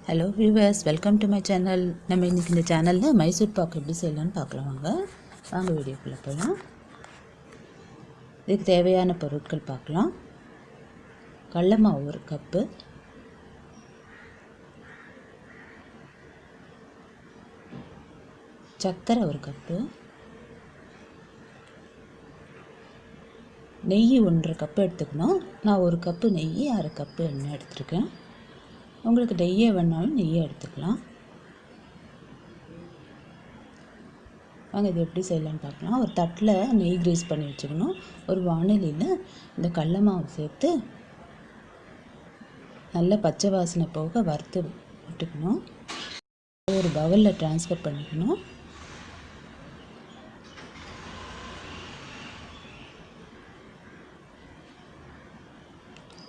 Hello viewers, welcome to my channel. நம்ம இன்னைக்கு இந்த சேனல்ல மைசூர் பாக்கு எப்படி செய்யலாம்னு பார்க்கலாம். வாங்க வீடியோக்குள்ள போலாம். இதுக்கு தேவையான பொருட்கள் பார்க்கலாம். கடலை மாவு 1 கப், சர்க்கரை 1 கப், நெய் 1.5 கப் எடுத்துக்கணும். நான் 1 கப் நெய் 1/2 கப் எண்ணெய் எடுத்துருக்கேன். உங்களுக்கு நெய்யே வேணாலும் நெய்யே எடுத்துக்கலாம். வாங்க இது எப்படி செய்யலாம்னு பார்க்கலாம். ஒரு தட்டில் நெய் கிரீஸ் பண்ணி வச்சுக்கணும். ஒரு வாணலியில் இந்த கடலை மாவு சேர்த்து நல்லா பச்சை வாசனை போக வறுத்து விட்டுக்கணும். ஒரு பவுலில் ட்ரான்ஸ்ஃபர் பண்ணிக்கணும்.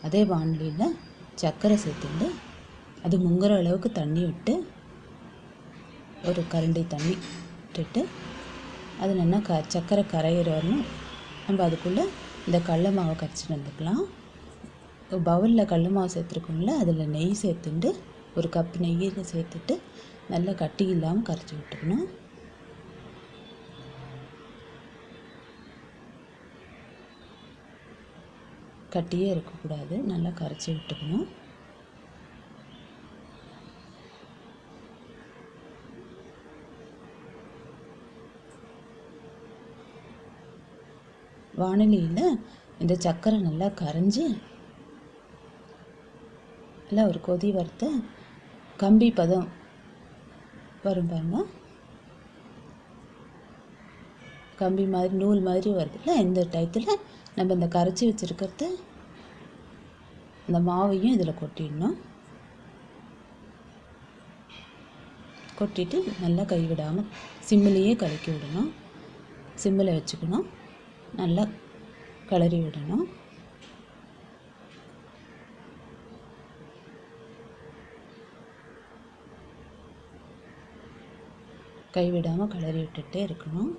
அதே வாணலியில் சர்க்கரை சேர்த்துட்டு அது முங்குற அளவுக்கு தண்ணி விட்டு ஒரு கரண்டி தண்ணி விட்டுட்டு அது நல்லா சர்க்கரை கரையிற வரணும். நம்ம அதுக்குள்ளே இந்த கடலை மாவை கரைச்சிட்டு வந்துக்கலாம். பவுலில் கடலை மாவு சேர்த்துருக்கோம்ல, அதில் நெய் சேர்த்துட்டு 1 கப் நெய்யில் சேர்த்துட்டு நல்லா கட்டி இல்லாமல் கரைச்சி விட்டுக்கணும். கட்டியே இருக்கக்கூடாது, நல்லா கரைச்சி விட்டுக்கணும். வாணலியில் இந்த சர்க்கரை நல்லா கரைஞ்சி நல்லா ஒரு கொதி வறுத்த கம்பி பதம் வரும் பாருங்க. கம்பி மாதிரி நூல் மாதிரி வருதுல்ல, இந்த டயத்தில் நம்ம இந்த கரைச்சி வச்சுருக்கிறத இந்த மாவையும் இதில் கொட்டிடணும். கொட்டிட்டு நல்லா கைவிடாமல் சிம்மிலேயே கலக்கி விடணும். சிம்மில் வச்சுக்கணும். நல்லா கிளறி விடணும். கைவிடாமல் கிளறி விட்டுட்டே இருக்கணும்.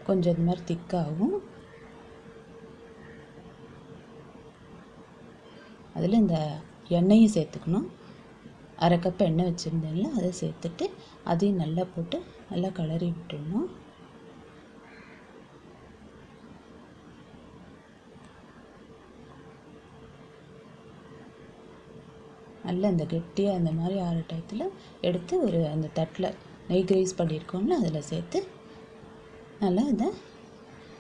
கொஞ்சம் இது மாதிரி திக்காகும். அதில் இந்த எண்ணெயும் சேர்த்துக்கணும். 1/2 கப் எண்ணெய் வச்சுருந்தேன்ல, அதை சேர்த்துட்டு அதையும் நல்லா போட்டு நல்லா கிளறி விட்டுடணும். நல்லா அந்த கெட்டியாக அந்த மாதிரி ஆற டயத்தில் எடுத்து ஒரு அந்த தட்டில் நெய் கிரீஸ் பண்ணியிருக்கோம்ல, அதில் சேர்த்து நல்லா இதை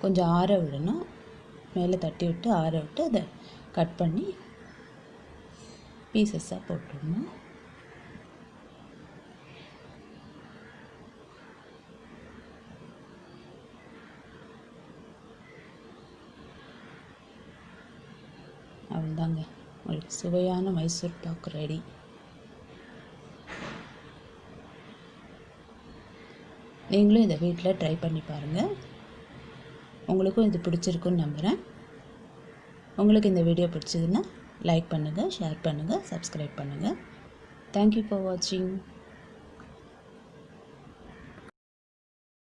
கொஞ்சம் ஆற விடணும். மேலே தட்டி விட்டு ஆற விட்டு அதை கட் பண்ணி பீசஸாக போட்டுடணும். அவ்வளோதாங்க, உங்களுக்கு சுவையான மைசூர் பாக்கு ரெடி. நீங்களும் இதை வீட்டில் ட்ரை பண்ணி பாருங்கள். உங்களுக்கும் இது பிடிச்சிருக்குன்னு நம்புகிறேன். உங்களுக்கு இந்த வீடியோ பிடிச்சதுன்னா லைக் பண்ணுங்கள், ஷேர் பண்ணுங்கள், சப்ஸ்கிரைப் பண்ணுங்கள். தேங்க்யூ ஃபார் வாட்சிங்.